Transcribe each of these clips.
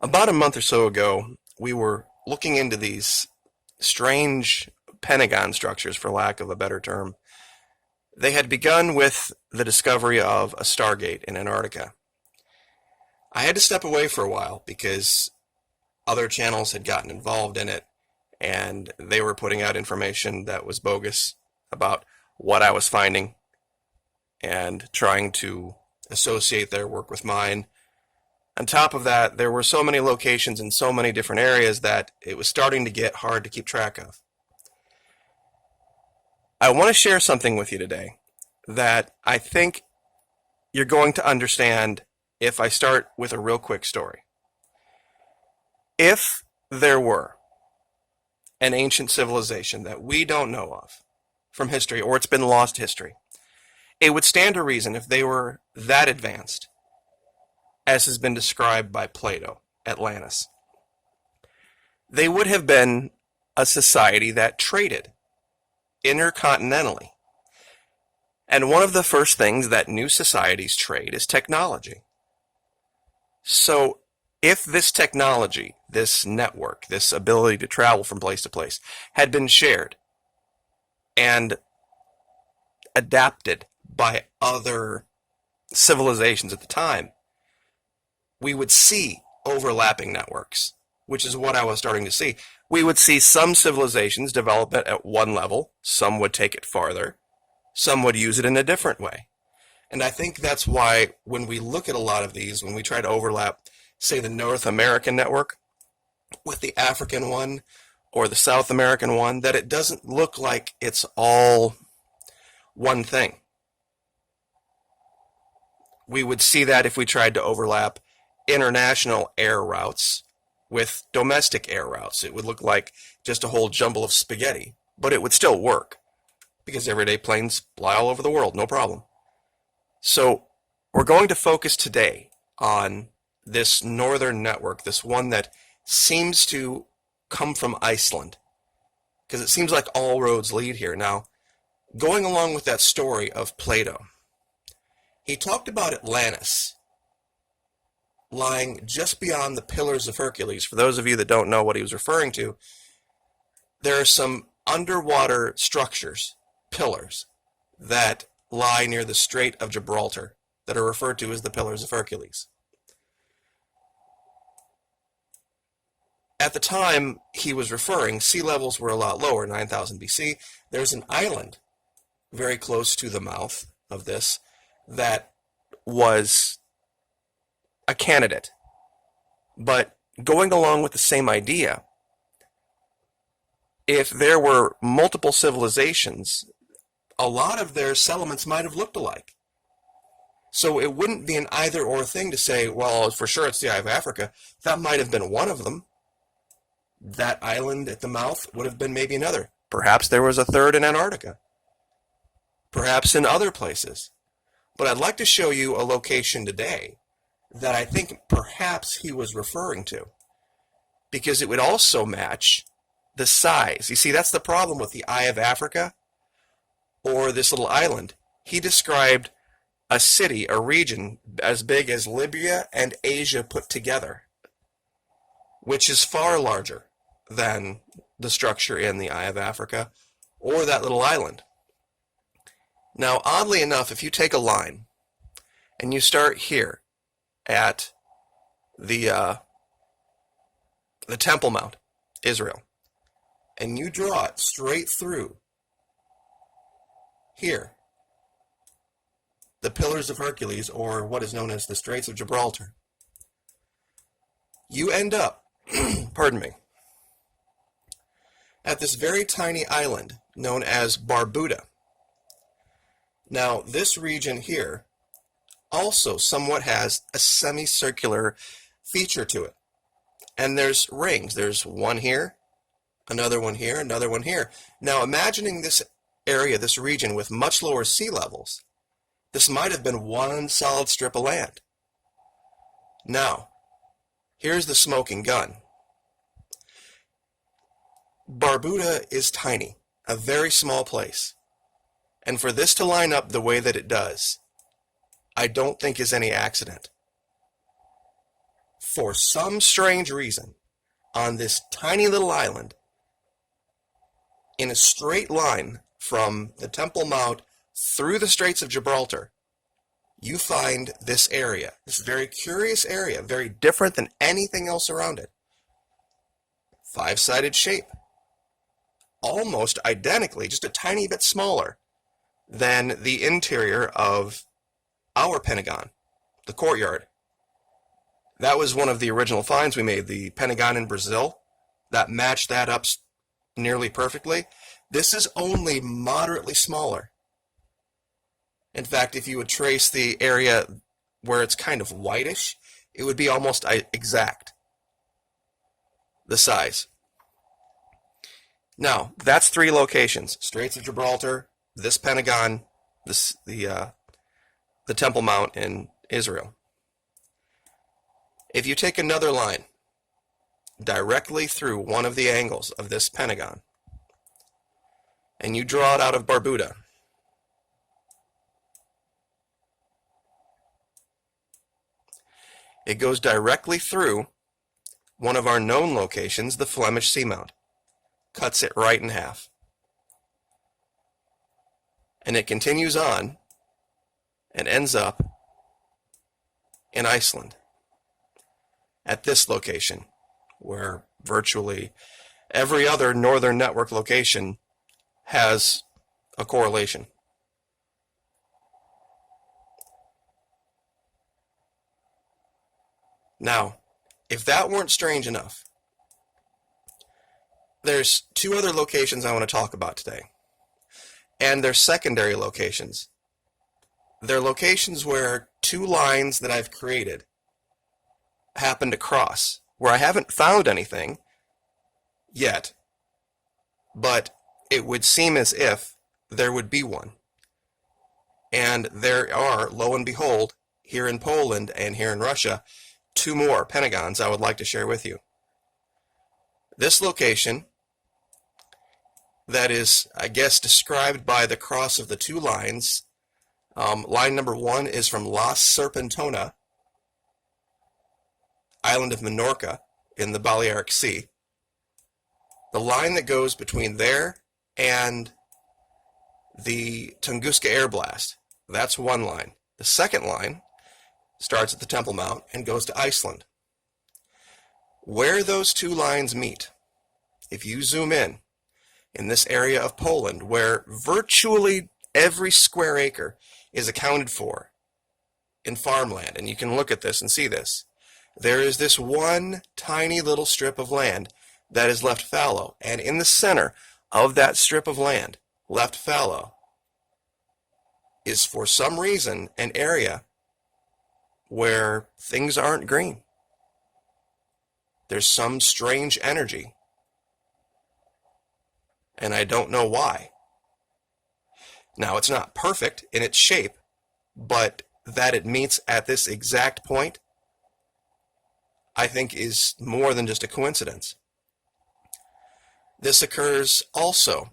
About a month or so ago, we were looking into these strange Pentagon structures, for lack of a better term. They had begun with the discovery of a Stargate in Antarctica. I had to step away for a while because other channels had gotten involved in it and they were putting out information that was bogus about what I was finding and trying to associate their work with mine. On top of that, there were so many locations in so many different areas that it was starting to get hard to keep track of. I want to share something with you today that I think you're going to understand if I start with a real quick story. If there were an ancient civilization that we don't know of from history, or it's been lost to history, it would stand to reason if they were that advanced, as has been described by Plato, Atlantis. They would have been a society that traded intercontinentally. And one of the first things that new societies trade is technology. So if this technology, this network, this ability to travel from place to place had been shared and adapted by other civilizations at the time, we would see overlapping networks, which is what I was starting to see. We would see some civilizations develop it at one level, some would take it farther, some would use it in a different way. And I think that's why when we look at a lot of these, when we try to overlap, say, the North American network with the African one or the South American one, that it doesn't look like it's all one thing. We would see that if we tried to overlap international air routes with domestic air routes. It would look like just a whole jumble of spaghetti, but it would still work because everyday planes fly all over the world, no problem. So we're going to focus today on this northern network, this one that seems to come from Iceland, because it seems like all roads lead here. Now, going along with that story of Plato, he talked about Atlantis lying just beyond the Pillars of Hercules. For those of you that don't know what he was referring to, there are some underwater structures, pillars, that lie near the Strait of Gibraltar that are referred to as the Pillars of Hercules. At the time he was referring, sea levels were a lot lower, 9,000 BC. There's an island very close to the mouth of this that was a candidate. But going along with the same idea, if there were multiple civilizations, a lot of their settlements might have looked alike. So it wouldn't be an either-or thing to say, well, for sure it's the Eye of Africa. That might have been one of them. That island at the mouth would have been maybe another. Perhaps there was a third in Antarctica. Perhaps in other places. But I'd like to show you a location today that I think perhaps he was referring to, because it would also match the size. You see, that's the problem with the Eye of Africa or this little island. He described a city, a region as big as Libya and Asia put together, which is far larger than the structure in the Eye of Africa or that little island. Now, oddly enough, if you take a line and you start here at the Temple Mount, Israel, and you draw it straight through here, the Pillars of Hercules, or what is known as the Straits of Gibraltar, you end up, pardon me, at this very tiny island known as Barbuda. Now, this region here also somewhat has a semicircular feature to it. And there's rings. There's one here, another one here, another one here. Now, imagining this area, this region with much lower sea levels, this might have been one solid strip of land. Now, here's the smoking gun. Barbuda is tiny, a very small place. And for this to line up the way that it does, I don't think is any accident. for some strange reason, on this tiny little island, in a straight line from the Temple Mount through the Straits of Gibraltar, you find this area, this very curious area, very different than anything else around it. Five-sided shape, almost identically, just a tiny bit smaller than the interior of our Pentagon, the courtyard. That was one of the original finds we made, the Pentagon in Brazil, that matched that up nearly perfectly. This is only moderately smaller. In fact, if you would trace the area where it's kind of whitish, it would be almost exact, the size. Now, that's 3 locations: Straits of Gibraltar, this Pentagon, the Temple Mount in Israel. If you take another line directly through one of the angles of this Pentagon, and you draw it out of Barbuda, it goes directly through one of our known locations, the Flemish Seamount. Cuts it right in half. And it continues on and ends up in Iceland, at this location, where virtually every other Northern Network location has a correlation. Now, if that weren't strange enough, there's 2 other locations I want to talk about today. And they're secondary locations. They're locations where 2 lines that I've created happen to cross, where I haven't found anything yet, but it would seem as if there would be one. And there are, lo and behold, here in Poland and here in Russia, 2 more Pentagons I would like to share with you. This location, that is, I guess, described by the cross of the 2 lines. Line number 1 is from La Serpentona, island of Minorca in the Balearic Sea. The line that goes between there and the Tunguska Air Blast, that's one line. The second line starts at the Temple Mount and goes to Iceland. Where those 2 lines meet, if you zoom in this area of Poland, where virtually every square acre is accounted for in farmland, and you can look at this and see this, there is this one tiny little strip of land that is left fallow, and in the center of that strip of land, left fallow, is for some reason an area where things aren't green. There's some strange energy, and I don't know why. Now, it's not perfect in its shape, but that it meets at this exact point, I think, is more than just a coincidence. This occurs also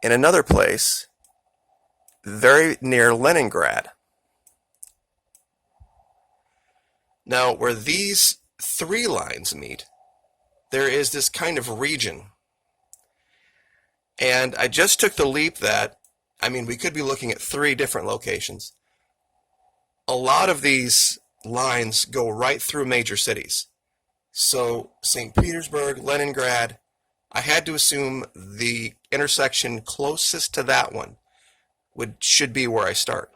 in another place very near Leningrad. Now, where these 3 lines meet, there is this kind of region. And I just took the leap that, we could be looking at 3 different locations. A lot of these lines go right through major cities. So St. Petersburg, Leningrad, I had to assume the intersection closest to that one should be where I start.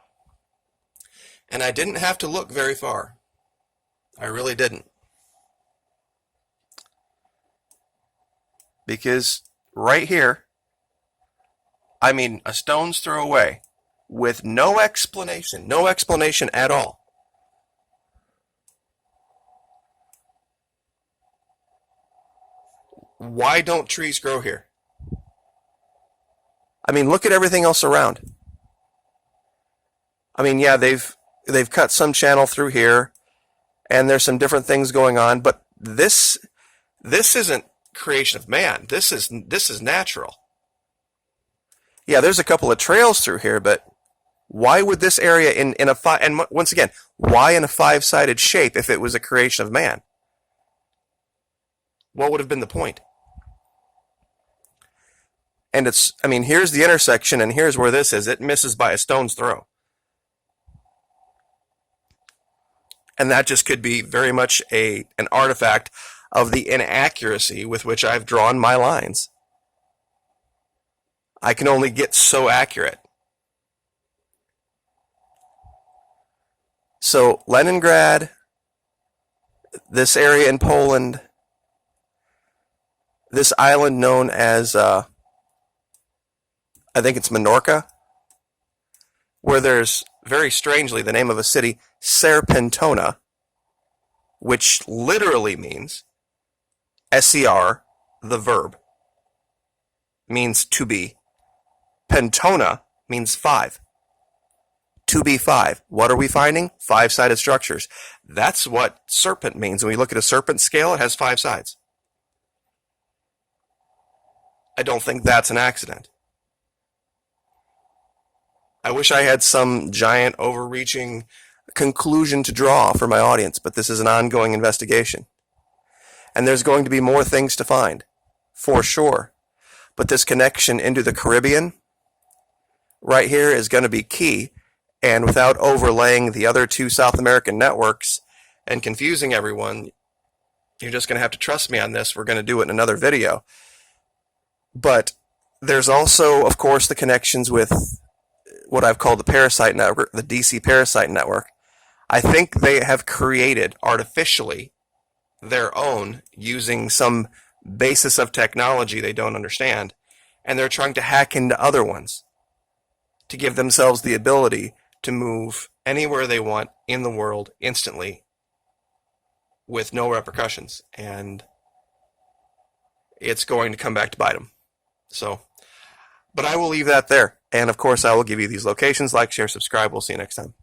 And I didn't have to look very far. I really didn't. Because right here, a stone's throw away, with no explanation at all. Why don't trees grow here? Look at everything else around. Yeah, they've cut some channel through here, and there's some different things going on, but this isn't creation of man. This is natural. Yeah, there's a couple of trails through here, but Why would this area in a five, and once again, why in a five-sided shape if it was a creation of man? What would have been the point? And it's, I mean, here's the intersection, and here's where this is. It misses by a stone's throw. And that just could be very much an artifact of the inaccuracy with which I've drawn my lines. I can only get so accurate. So Leningrad, this area in Poland, this island known as, I think it's Minorca, where there's, very strangely, the name of a city, Serpentona, which literally means, ser, the verb, means to be. Pentona means five. To be five. What are we finding? Five-sided structures. That's what serpent means. When we look at a serpent scale, it has five sides. I don't think that's an accident. I wish I had some giant, overreaching conclusion to draw for my audience, but this is an ongoing investigation. And there's going to be more things to find, for sure. But this connection into the Caribbean right here is going to be key, and without overlaying the other two South American networks and confusing everyone, you're just going to have to trust me on this. We're going to do it in another video. But there's also, of course, the connections with what I've called the parasite network, the DC parasite network. I think they have created artificially their own using some basis of technology they don't understand, and they're trying to hack into other ones to give themselves the ability to move anywhere they want in the world instantly with no repercussions. And it's going to come back to bite them. So, but I will leave that there. And of course, I will give you these locations. Like, share, subscribe. We'll see you next time.